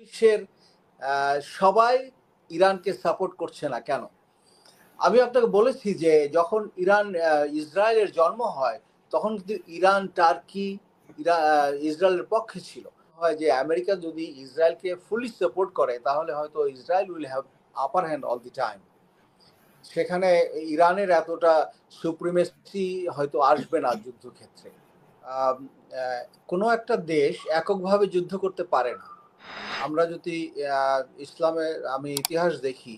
বিশ্বের সবাই ইরানকে সাপোর্ট করছে না কেন? আমি আপনাকে বলেছি যে যখন ইসরায়েলের জন্ম হয় তখন কিন্তু ইরান, টার্কি ইসরায়েলের পক্ষে ছিল। হয় যে আমেরিকা যদি ইসরায়েলকে ফুলি সাপোর্ট করে তাহলে হয়তো Israel will have upper hand all the time. সেখানে ইরানের এতটা সুপ্রিমেসি হয়তো আসবে না যুদ্ধক্ষেত্রে। কোনো একটা দেশ এককভাবে যুদ্ধ করতে পারে না। আমরা যদি ইসলামের ইতিহাস দেখি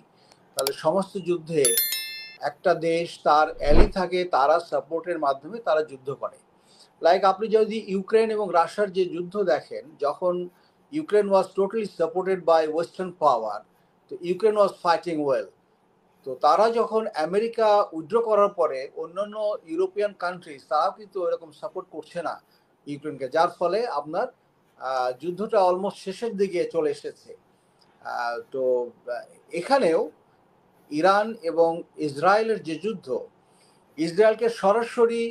তাহলে সমস্ত যুদ্ধে একটা দেশ তার অ্যালি থাকে, তারা সাপোর্টের মাধ্যমে তারা যুদ্ধ করে। লাইক আপনি যদি ইউক্রেন এবং রাশিয়ার যে যুদ্ধ দেখেন, যখন Ukraine was totally supported by western power, তো ইউক্রেন ওয়াজ ফাইটিং ওয়েল। তো তারা যখন আমেরিকা উইথড্র করার পরে অন্যান্য ইউরোপিয়ান কান্ট্রিজ তারাও কিন্তু এরকম সাপোর্ট করছে না ইউক্রেনকে, যার ফলে আপনার যুদ্ধটা অলমোস্ট শেষের দিকে চলে এসেছে। তো এখানেও ইরান এবং ইসরায়েলের যে যুদ্ধ, ইসরায়েলকে সরাসরি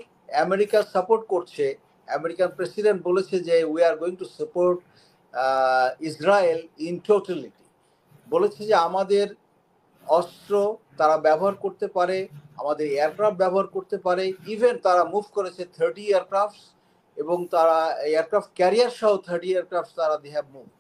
আমেরিকা সাপোর্ট করছে। আমেরিকান প্রেসিডেন্ট বলেছে যে we are going to support Israel in totality. বলেছে যে আমাদের অস্ত্র তারা ব্যবহার করতে পারে, আমাদের এয়ারক্রাফট ব্যবহার করতে পারে। ইভেন তারা মুভ করেছে 30 এয়ারক্রাফট, এবং তারা এয়ারক্রাফট ক্যারিয়ার সহ 30 এয়ারক্রাফট তারা দে হ্যাভ মুভড।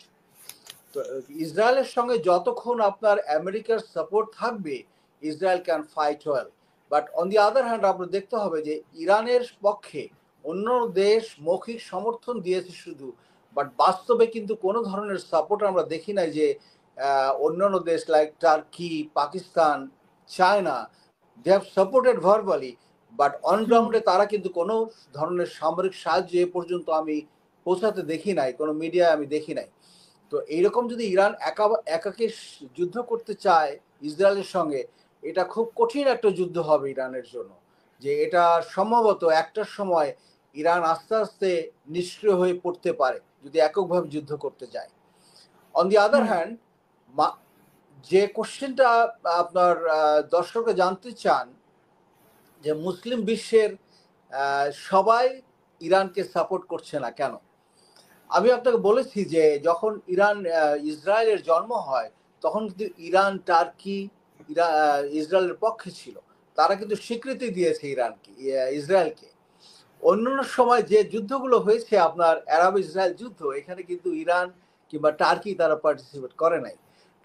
তো ইসরায়েলের সঙ্গে যতক্ষণ আপনার আমেরিকার সাপোর্ট থাকবে, Israel can fight well. But on the other hand আপনার দেখতে হবে যে ইরানের পক্ষে অন্য দেশ মৌখিক সমর্থন দিয়েছে শুধু, বাট বাস্তবে কিন্তু কোনো ধরনের সাপোর্ট আমরা দেখি নাই যে অন্যান্য দেশ like Turkey, Pakistan, China, they have supported verbally, but on গ্রাউন্ডে তারা কিন্তু কোনো ধরনের সামরিক সাহায্য এ পর্যন্ত আমি পৌঁছাতে দেখি নাই, কোনো মিডিয়ায় আমি দেখি নাই। তো এইরকম যদি ইরান একাকে যুদ্ধ করতে চায় ইসরায়েলের সঙ্গে, এটা খুব কঠিন একটা যুদ্ধ হবে ইরানের জন্য। যে এটা সম্ভবত একটা সময় ইরান আস্তে আস্তে নিষ্ক্রিয় হয়ে পড়তে পারে যদি এককভাবে যুদ্ধ করতে যায়। অন দি আদার হ্যান্ড, যে কোশ্চেনটা আপনার দর্শকরা জানতে চান যে মুসলিম বিশ্বের সবাই ইরানকে সাপোর্ট করছে না কেন, আমি আপনাকে বলেছি যে যখন ইসরায়েলের জন্ম হয় তখন কিন্তু ইরান, টার্কি ইসরায়েলের পক্ষে ছিল। তারা কিন্তু স্বীকৃতি দিয়েছে ইসরায়েলকে। অন্যান্য সময় যে যুদ্ধগুলো হয়েছে আপনার আরব ইসরায়েল যুদ্ধ, এখানে কিন্তু ইরান কিংবা টার্কি তারা পার্টিসিপেট করে নাই।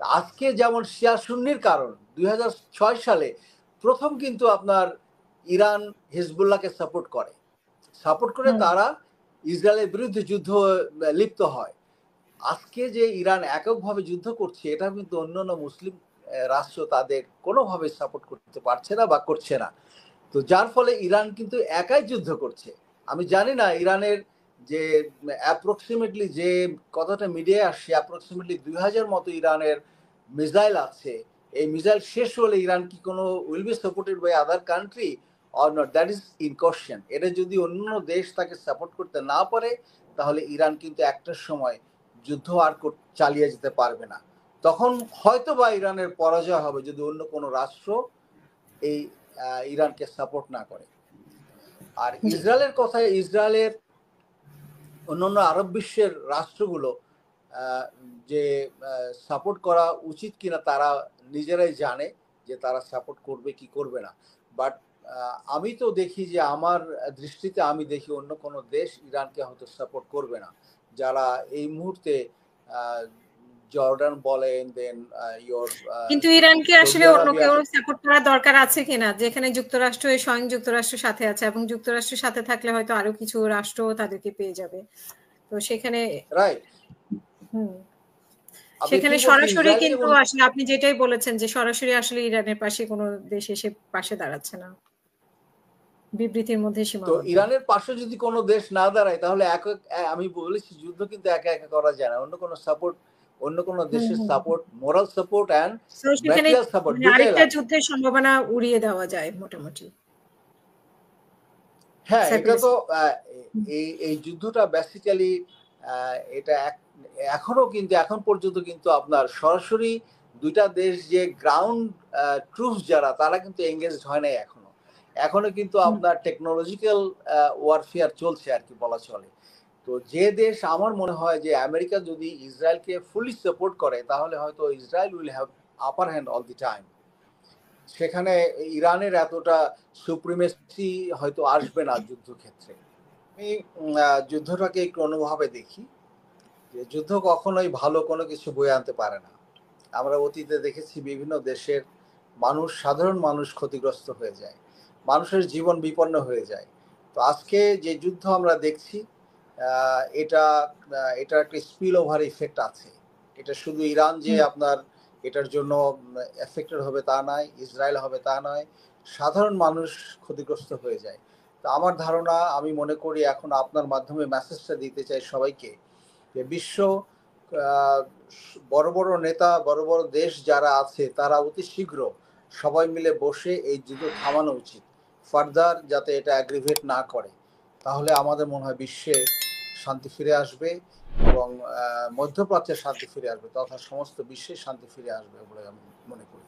আজকে যেমন শিয়া সুন্নির কারণ 2006 সালে প্রথম কিন্তু আপনার ইরান হিজবুল্লাহকে সাপোর্ট করে তারা ইসরায়েলের বিরুদ্ধে যুদ্ধ লিপ্ত হয়। আজকে যে ইরান এককভাবে যুদ্ধ করছে, এটা কিন্তু অন্যান্য মুসলিম রাষ্ট্র তাদের কোনোভাবে সাপোর্ট করতে পারছে না বা করছে না। তো যার ফলে ইরান কিন্তু একাই যুদ্ধ করছে। আমি জানি না ইরানের যে অ্যাপ্রক্সিমেটলি যে কথাটা মিডিয়ায় আসছে, অ্যাপ্রক্সিমেটলি 2000 মতো ইরানের মিসাইল আছে। এই মিসাইল শেষ হলে ইরান কি কোনো will be supported by other country or not, that is in question. এটা যদি অন্য দেশ তাকে সাপোর্ট করতে না পারে, তাহলে ইরান কিন্তু একটা সময় যুদ্ধ আর চালিয়ে যেতে পারবে না। তখন হয়তো বা ইরানের পরাজয় হবে যদি অন্য কোনো রাষ্ট্র এই ইরানকে সাপোর্ট না করে। আর ইসরায়েলের কথায়, ইসরায়েলের অন্যান্য আরব বিশ্বের রাষ্ট্রগুলো যে সাপোর্ট করা উচিত কিনা তারা নিজেরাই জানে যে তারা সাপোর্ট করবে কি করবে না। বাট আমি তো দেখি যে আমার দৃষ্টিতে আমি দেখি অন্য কোনো দেশ ইরানকে হয়তো সাপোর্ট করবে না। যারা এই মুহূর্তে জর্ডান বলেন, দেন কিন্তু ইরানকে আসলে অন্য কেউ সাপোর্ট করার দরকার আছে কিনা, যেখানে যুক্তরাষ্ট্র স্বয়ং যুক্তরাষ্ট্রের সাথে আছে, এবং যুক্তরাষ্ট্রের সাথে থাকলে হয়তো আরো কিছু রাষ্ট্র তাদেরকে পেয়ে যাবে। তো সেখানে রাইট, সেখানে সরাসরি কিন্তু আসলে আপনি যেটাই বলেছেন যে সরাসরি আসলে ইরানের পাশে কোনো দেশ এসে পাশে দাঁড়াচ্ছে না, বিবৃতির মধ্যে সীমাবদ্ধ। তো ইরানের পাশে যদি কোনো দেশ না দাঁড়ায় তাহলে আমি বলেছি যুদ্ধ কিন্তু একা একা করা যায় না। অন্য কোনো সাপোর্ট, অন্য কোনো দেশের support, moral support and material support, আরেকটা যুদ্ধের সম্ভাবনা উড়িয়ে দেওয়া যায় মোটামুটি। হ্যাঁ, এটা তো এই যুদ্ধটা বেসিক্যালি এটা এখনো কিন্তু এখন পর্যন্ত কিন্তু আপনার সরাসরি দুইটা দেশ যে গ্রাউন্ড ট্রুপস যারা তারা কিন্তু এঙ্গেজড হয় নাই এখনো কিন্তু আপনার টেকনোলজিক্যাল ওয়ারফেয়ার চলছে আর কি বলা চলে। তো তো যে দেশ আমার মনে হয় যে আমেরিকা যদি ইসরায়েলকে ফুলি সাপোর্ট করে তাহলে হয়তো Israel will have upper hand all the time. সেখানে ইরানের এতটা সুপ্রিমেসি হয়তো আসবে না যুদ্ধক্ষেত্রে। আমি যুদ্ধটাকে একটু অন্যভাবে দেখি যে যুদ্ধ কখনোই ভালো কোনো কিছু বয়ে আনতে পারে না। আমরা অতীতে দেখেছি বিভিন্ন দেশের মানুষ, সাধারণ মানুষ ক্ষতিগ্রস্ত হয়ে যায়, মানুষের জীবন বিপন্ন হয়ে যায়। তো আজকে যে যুদ্ধ আমরা দেখছি এটা এটা একটা স্পিল ওভার ইফেক্ট আছে। এটা শুধু ইরান যে আপনার এটার জন্য এফেক্টেড হবে তা নয়, ইসরায়েল হবে তা নয়, সাধারণ মানুষ ক্ষতিগ্রস্ত হয়ে যায়। তো আমার ধারণা, আমি মনে করি এখন আপনার মাধ্যমে মেসেজটা দিতে চাই সবাইকে যে বিশ্ব বড় বড় নেতা, বড় বড় দেশ যারা আছে তারা অতি শীঘ্র সবাই মিলে বসে এই যুদ্ধ থামানো উচিত, ফার্দার যাতে এটা অ্যাগ্রিভেট না করে। তাহলে আমাদের মনে হয় বিশ্বে শান্তি ফিরে আসবে এবং মধ্যপ্রাচ্যে শান্তি ফিরে আসবে, তথা সমস্ত বিশ্বে শান্তি ফিরে আসবে বলে আমি মনে করি।